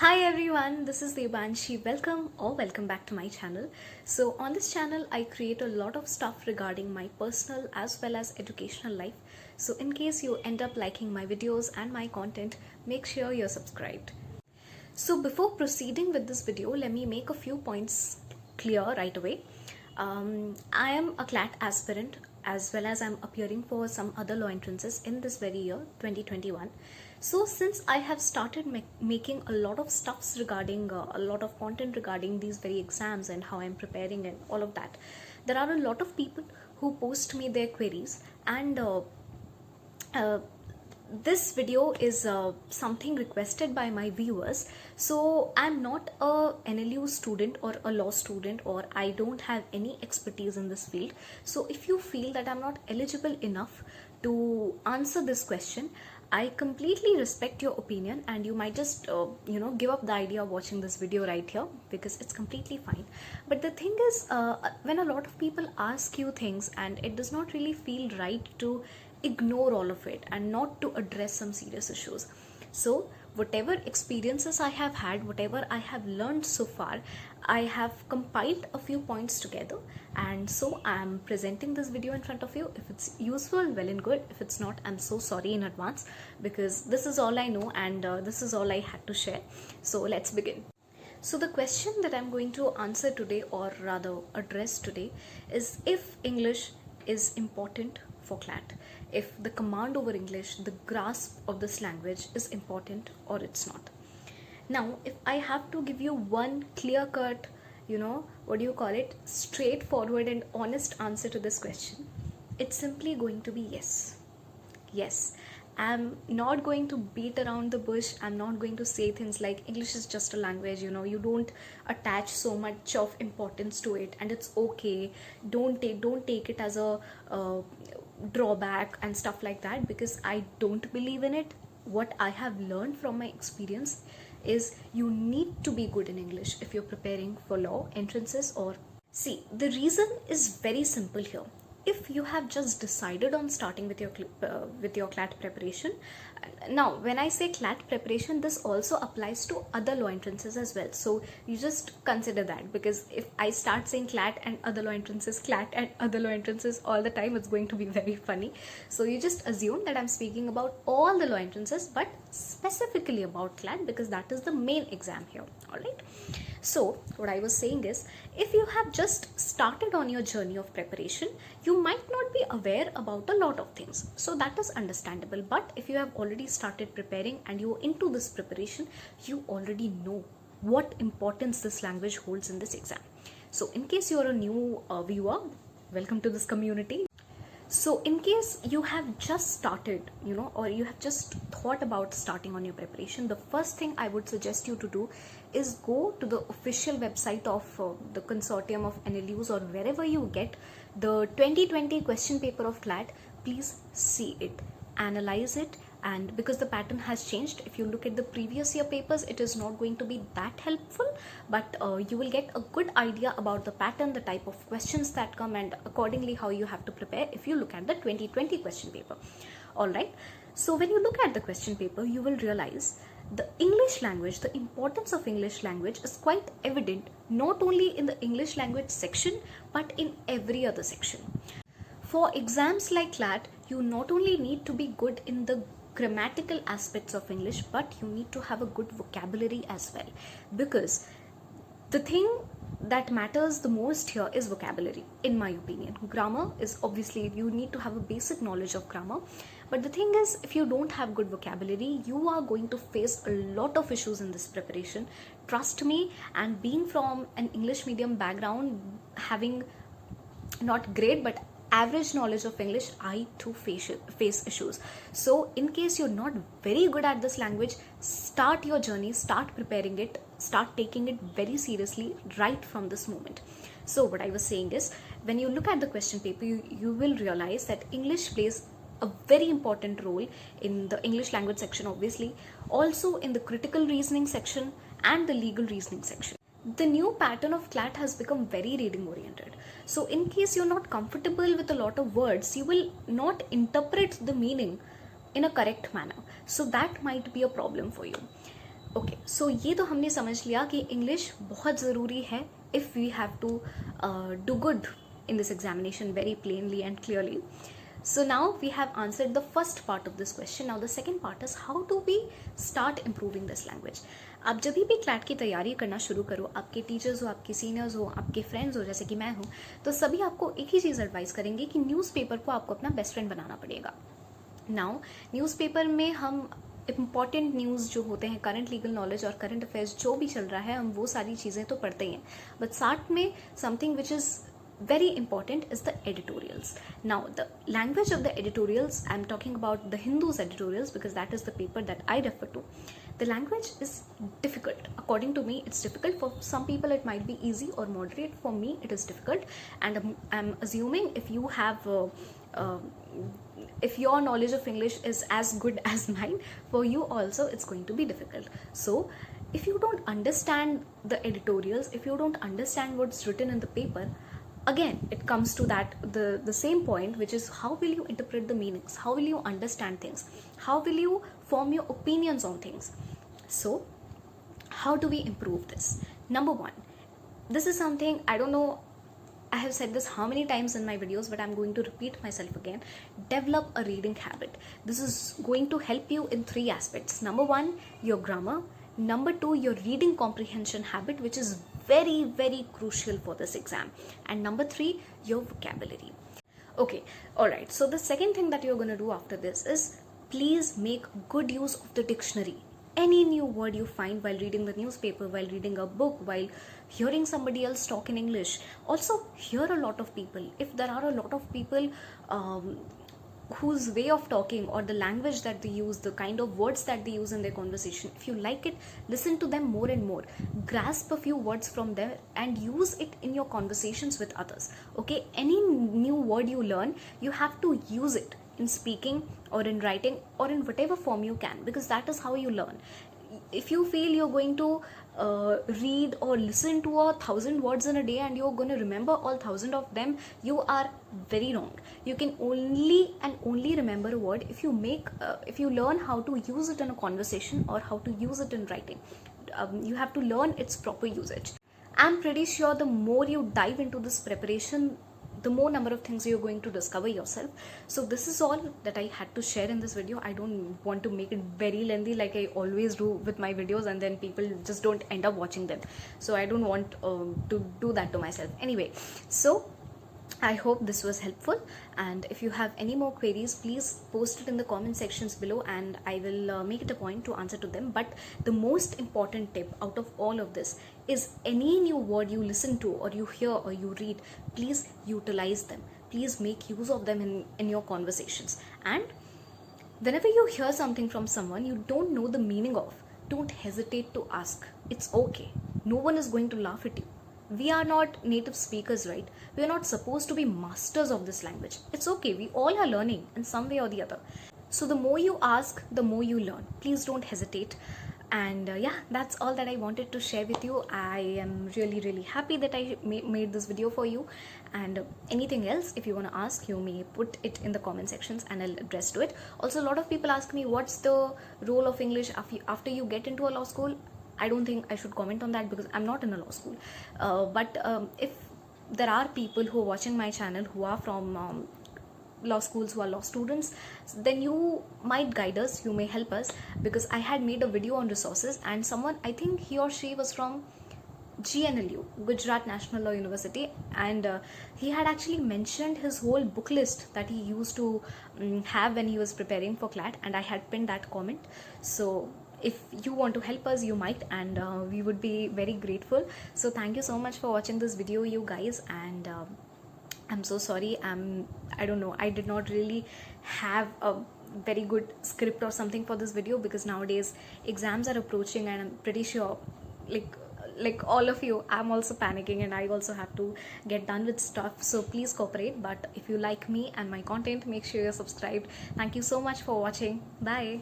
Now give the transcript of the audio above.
Hi everyone, this is Debanshi. Welcome back to my channel. So on this channel, I create a lot of stuff regarding my personal as well as educational life. So in case you end up liking my videos and my content, make sure you're subscribed. So before proceeding with this video, let me make a few points clear right away. I am a CLAT aspirant as well as I'm appearing for some other law entrances in this very year 2021. So since I have started making a lot of stuffs regarding a lot of content regarding these very exams and how I'm preparing and all of that, there are a lot of people who post me their queries, and this video is something requested by my viewers. So I'm not a NLU student or a law student, or I don't have any expertise in this field. So if you feel that I'm not eligible enough to answer this question, I completely respect your opinion, and you might just give up the idea of watching this video right here, because it's completely fine. But the thing is, when a lot of people ask you things and it does not really feel right to ignore all of it and not to address some serious issues. So whatever experiences I have had, whatever I have learned so far, I have compiled a few points together, and so I'm presenting this video in front of you. If it's useful, well and good. If it's not, I'm so sorry in advance, because this is all I know and this is all I had to share. So let's begin. So the question that I'm going to answer today, or rather address today, is if English is important for CLAT, if the command over English, the grasp of this language is important or it's not. Now, if I have to give you one clear-cut, straightforward and honest answer to this question, it's simply going to be yes. Yes. I'm not going to beat around the bush. I'm not going to say things like English is just a language, you don't attach so much of importance to it and it's okay. Don't take it as a drawback and stuff like that, because I don't believe in it. What I have learned from my experience is you need to be good in English if you're preparing for law entrances. Or see, the reason is very simple here. If you have just decided on starting with your CLAT preparation, now when I say CLAT preparation, this also applies to other law entrances as well. So you just consider that, because if I start saying CLAT and other law entrances, CLAT and other law entrances all the time, it's going to be very funny. So you just assume that I'm speaking about all the law entrances, but specifically about CLAT, because that is the main exam here. All right. So what I was saying is, if you have just started on your journey of preparation, you might not be aware about a lot of things. So that is understandable. But if you have already started preparing and you're into this preparation, you already know what importance this language holds in this exam. So in case you're a new viewer, welcome to this community. So in case you have just started, or you have just thought about starting on your preparation, the first thing I would suggest you to do is go to the official website of the consortium of NLUs, or wherever you get the 2020 question paper of CLAT. Please see it, analyze it. And because the pattern has changed, if you look at the previous year papers, it is not going to be that helpful, but you will get a good idea about the pattern, the type of questions that come, and accordingly how you have to prepare if you look at the 2020 question paper. All right. So when you look at the question paper, you will realize the English language, the importance of English language is quite evident, not only in the English language section, but in every other section. For exams like CLAT, you not only need to be good in the grammatical aspects of English, but you need to have a good vocabulary as well, because the thing that matters the most here is vocabulary, in my opinion. Grammar is obviously, you need to have a basic knowledge of grammar, but the thing is, if you don't have good vocabulary, you are going to face a lot of issues in this preparation. Trust me. And being from an English medium background, having not great but average knowledge of English, I too face issues. So in case you're not very good at this language, start your journey, start preparing it, start taking it very seriously right from this moment. So what I was saying is, when you look at the question paper, you will realize that English plays a very important role in the English language section, obviously, also in the critical reasoning section and the legal reasoning section. The new pattern of CLAT has become very reading oriented. So in case you're not comfortable with a lot of words, you will not interpret the meaning in a correct manner. So that might be a problem for you. Okay, so ये तो हमने समझ लिया कि English बहुत ज़रूरी है if we have to do good in this examination very plainly and clearly. So now we have answered the first part of this question. Now the second part is how do we start improving this language. आप जब भी CLAT की तैयारी करना शुरू करो, आपके teachers हो, आपके सीनियर्स हो, आपके फ्रेंड्स हो, जैसे कि मैं हूँ, तो सभी आपको एक ही चीज़ एडवाइस करेंगे कि न्यूज़पेपर को आपको अपना बेस्ट फ्रेंड बनाना पड़ेगा. नाउ न्यूज़पेपर में हम इम्पॉर्टेंट न्यूज़ जो होते हैं, करंट लीगल नॉलेज और करंट अफेयर्स जो भी चल रहा है, हम वो सारी चीज़ें तो पढ़ते ही हैं, बट साथ में something which is very important is the editorials. Now the language of the editorials, I'm talking about the Hindu's editorials because that is the paper that I refer to. The language is difficult. According to me, it's difficult. For some people it might be easy or moderate. For me it is difficult, and I'm assuming if you have if your knowledge of English is as good as mine, for you also it's going to be difficult. So if you don't understand the editorials, if you don't understand what's written in the paper, again it comes to that the same point, which is how will you interpret the meanings, how will you understand things, how will you form your opinions on things. So how do we improve this? Number one, this is something I don't know, I have said this how many times in my videos, but I'm going to repeat myself again. Develop a reading habit. This is going to help you in 3 aspects. Number one, your grammar. Number 2, your reading comprehension habit, which is very very crucial for this exam. And number 3, your vocabulary. Okay, all right, so the second thing that you're going to do after this is please make good use of the dictionary. Any new word you find while reading the newspaper, while reading a book, while hearing somebody else talk in English, also hear a lot of people. If there are a lot of people whose way of talking or the language that they use, the kind of words that they use in their conversation, if you like it, listen to them more and more, grasp a few words from them and use it in your conversations with others. Okay, any new word you learn, you have to use it in speaking or in writing or in whatever form you can, because that is how you learn. If you feel you're going to read or listen to 1,000 words in a day and you're going to remember all 1,000 of them, you are very wrong. You can only and only remember a word if you learn how to use it in a conversation or how to use it in writing. You have to learn its proper usage. I'm pretty sure the more you dive into this preparation, the more number of things you're going to discover yourself. So this is all that I had to share in this video. I don't want to make it very lengthy like I always do with my videos, and then people just don't end up watching them. So I don't want to do that to myself. Anyway, so I hope this was helpful, and if you have any more queries, please post it in the comment sections below and I will make it a point to answer to them. But the most important tip out of all of this is any new word you listen to or you hear or you read, please utilize them. Please make use of them in your conversations. And whenever you hear something from someone you don't know the meaning of, don't hesitate to ask. It's okay. No one is going to laugh at you. We are not native speakers, right? We are not supposed to be masters of this language. It's okay. We all are learning in some way or the other. So the more you ask, the more you learn. Please don't hesitate. And yeah, that's all that I wanted to share with you. I am really happy that I made this video for you. And anything else, if you want to ask, you may put it in the comment sections and I'll address to it. Also, a lot of people ask me, what's the role of English after you get into a law school? I don't think I should comment on that because I'm not in a law school. But if there are people who are watching my channel who are from law schools, who are law students, then you might guide us, you may help us, because I had made a video on resources and someone, I think he or she was from GNLU, Gujarat National Law University, and he had actually mentioned his whole book list that he used to have when he was preparing for CLAT, and I had pinned that comment. So if you want to help us, you might, and we would be very grateful. So thank you so much for watching this video, you guys, and I'm so sorry. I don't know, I did not really have a very good script or something for this video, because nowadays exams are approaching and I'm pretty sure like all of you, I'm also panicking and I also have to get done with stuff. So please cooperate. But if you like me and my content, make sure you're subscribed. Thank you so much for watching. Bye.